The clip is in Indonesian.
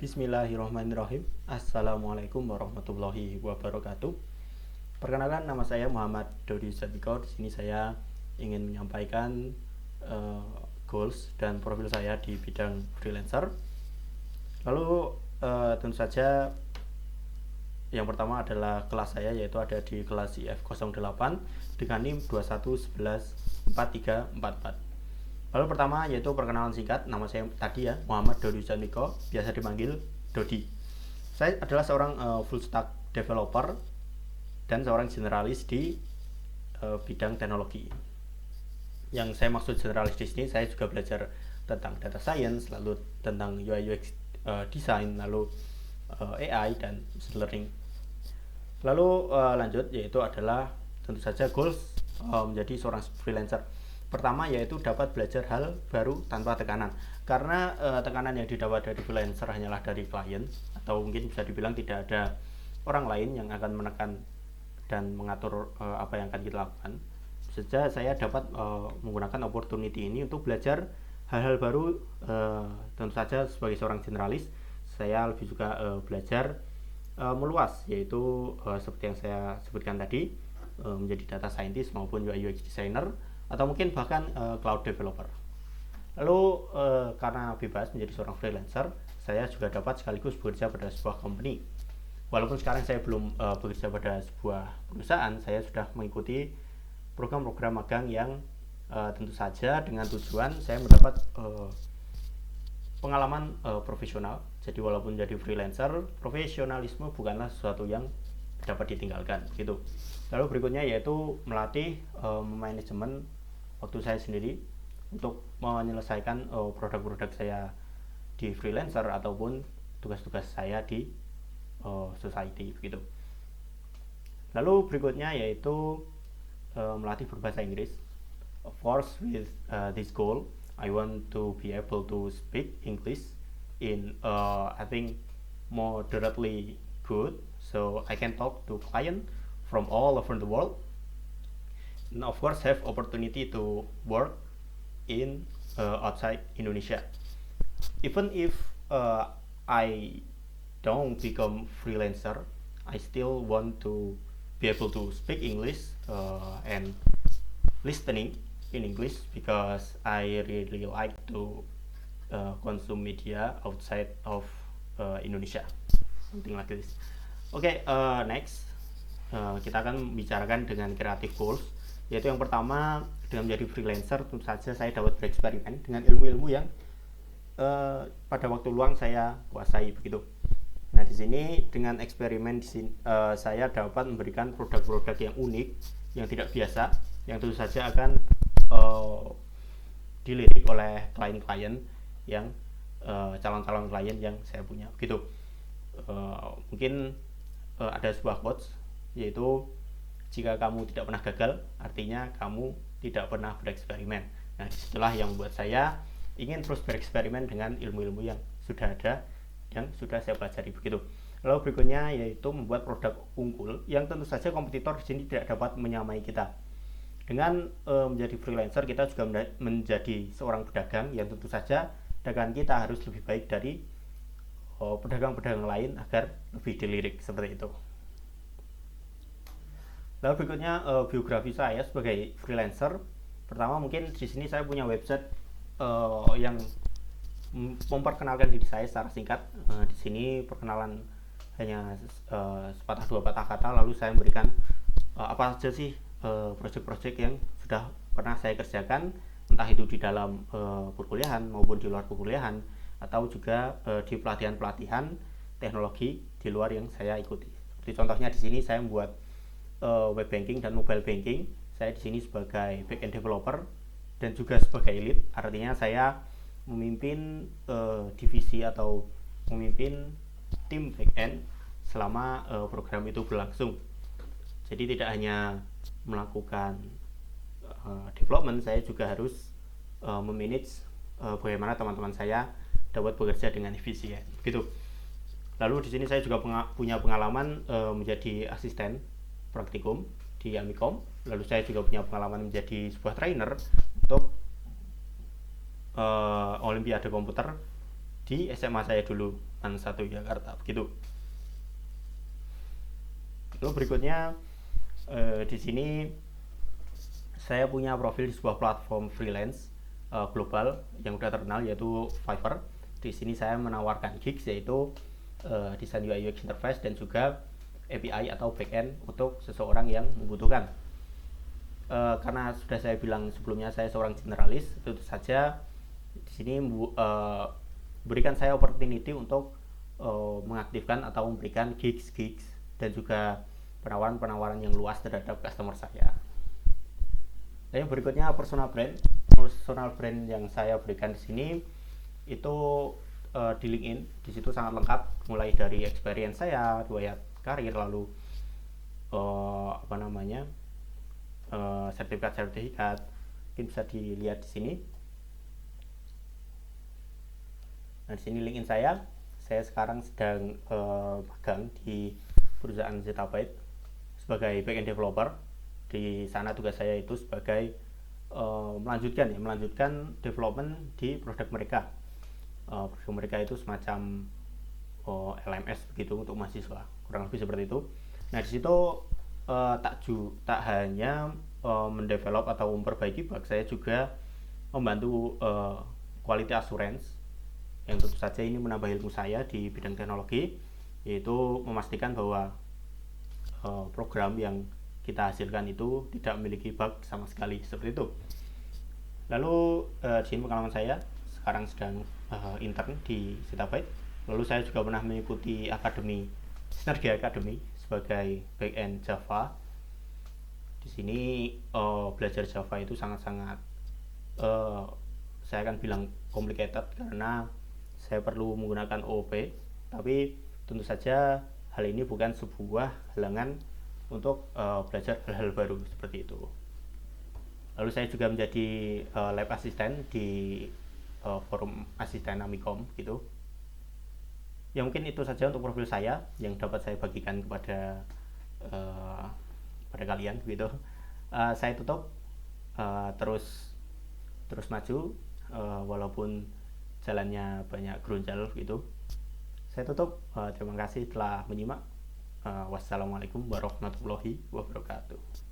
Bismillahirrahmanirrahim. Assalamualaikum warahmatullahi wabarakatuh. Perkenalkan, nama saya Muhammad Dodi Sabiko. Di sini saya ingin menyampaikan goals dan profil saya di bidang freelancer. Lalu tentu saja yang pertama adalah kelas saya, yaitu ada di kelas IF08 dengan NIM 21114344. Lalu pertama yaitu perkenalan singkat. Nama saya tadi ya, Muhammad Dodi Sabiko, biasa dipanggil Dodi. Saya adalah seorang full stack developer dan seorang generalis di bidang teknologi. Yang saya maksud generalis di sini, saya juga belajar tentang data science, lalu tentang UI UX design, lalu AI dan machine learning. Lalu lanjut, yaitu adalah tentu saja goals menjadi seorang freelancer. Pertama yaitu dapat belajar hal baru tanpa tekanan, karena tekanan yang didapat dari freelancer hanyalah dari klien, atau mungkin bisa dibilang tidak ada orang lain yang akan menekan dan mengatur apa yang akan kita lakukan. Saja saya dapat menggunakan opportunity ini untuk belajar hal-hal baru. Tentu saja sebagai seorang generalis, saya lebih suka belajar meluas, yaitu seperti yang saya sebutkan tadi, menjadi data scientist maupun UI UX designer, atau mungkin bahkan cloud developer. Lalu karena bebas menjadi seorang freelancer, saya juga dapat sekaligus bekerja pada sebuah company. Walaupun sekarang saya belum bekerja pada sebuah perusahaan, saya sudah mengikuti program-program magang yang tentu saja dengan tujuan saya mendapat pengalaman profesional. Jadi walaupun jadi freelancer, profesionalisme bukanlah sesuatu yang dapat ditinggalkan gitu. Lalu berikutnya yaitu melatih manajemen waktu saya sendiri untuk menyelesaikan produk-produk saya di freelancer ataupun tugas-tugas saya di society begitu. Lalu berikutnya yaitu melatih berbahasa Inggris. Of course, with this goal, I want to be able to speak English in I think moderately good, so I can talk to clients from all over the world, and of course have opportunity to work in outside Indonesia. Even if I don't become freelancer, I still want to be able to speak English and listening in English, because I really like to consume media outside of Indonesia, something like this. Okay, next kita akan membicarakan dengan creative goals, yaitu yang pertama, dengan menjadi freelancer tentu saja saya dapat bereksperimen dengan ilmu-ilmu yang pada waktu luang saya kuasai begitu. Nah, di sini dengan eksperimen di sini, saya dapat memberikan produk-produk yang unik, yang tidak biasa, yang tentu saja akan dilirik oleh klien-klien yang calon-calon klien yang saya punya begitu. Mungkin ada sebuah quotes, yaitu jika kamu tidak pernah gagal, artinya kamu tidak pernah bereksperimen. Nah, disitulah yang membuat saya ingin terus bereksperimen dengan ilmu-ilmu yang sudah ada, yang sudah saya pelajari begitu. Lalu berikutnya yaitu membuat produk unggul yang tentu saja kompetitor di sini tidak dapat menyamai kita. Dengan menjadi freelancer, kita juga menjadi seorang pedagang yang tentu saja dagangan kita harus lebih baik dari pedagang-pedagang lain agar lebih dilirik seperti itu. Lalu berikutnya biografi saya sebagai freelancer. Pertama mungkin di sini saya punya website yang memperkenalkan diri saya secara singkat. Di sini perkenalan hanya sepatah dua patah kata, lalu saya memberikan apa saja sih proyek-proyek yang sudah pernah saya kerjakan, entah itu di dalam perkuliahan maupun di luar perkuliahan, atau juga di pelatihan-pelatihan teknologi di luar yang saya ikuti. Seperti contohnya di sini saya membuat web banking dan mobile banking. Saya di sini sebagai backend developer dan juga sebagai lead, artinya saya memimpin divisi atau memimpin tim backend selama program itu berlangsung. Jadi tidak hanya melakukan development, saya juga harus memanage bagaimana teman-teman saya dapat bekerja dengan efisien. Begitu. Lalu di sini saya juga punya pengalaman menjadi asisten praktikum di Amikom. Lalu saya juga punya pengalaman menjadi sebuah trainer untuk Olimpiade komputer di SMA saya dulu, MAN 1 Jakarta begitu. Lalu berikutnya di sini saya punya profil di sebuah platform freelance global yang udah terkenal, yaitu Fiverr. Di sini saya menawarkan gigs, yaitu desain UI UX interface dan juga API atau backend untuk seseorang yang membutuhkan. Karena sudah saya bilang sebelumnya saya seorang generalis, tentu saja di sini berikan saya opportunity untuk mengaktifkan atau memberikan gigs dan juga penawaran yang luas terhadap customer saya. Dan yang berikutnya personal brand yang saya berikan di sini itu di LinkedIn. Di situ sangat lengkap, mulai dari experience saya, riwayat karir, lalu sertifikat. Mungkin bisa dilihat di sini. Nah, di sini LinkedIn saya sekarang sedang magang di perusahaan Zettabyte sebagai backend developer. Di sana tugas saya itu sebagai melanjutkan development di produk mereka. Produk mereka itu semacam LMS begitu untuk mahasiswa, kurang lebih seperti itu. Nah, di situ tak hanya mendevelop atau memperbaiki bug, saya juga membantu quality assurance, yang tentu saja ini menambah ilmu saya di bidang teknologi, yaitu memastikan bahwa program yang kita hasilkan itu tidak memiliki bug sama sekali, seperti itu. Lalu di sini pengalaman saya sekarang sedang intern di Zettabyte. Lalu saya juga pernah mengikuti Sinergi Academy sebagai backend Java. Di sini belajar Java itu sangat-sangat saya akan bilang complicated, karena saya perlu menggunakan OOP, tapi tentu saja hal ini bukan sebuah halangan untuk belajar hal-hal baru seperti itu. Lalu saya juga menjadi lab assistant di forum asisten Amikom gitu. Ya, mungkin itu saja untuk profil saya yang dapat saya bagikan kepada kalian gitu. Saya tutup, terus maju walaupun jalannya banyak gerunjal gitu. Saya tutup. Terima kasih telah menyimak. Wassalamualaikum warahmatullahi wabarakatuh.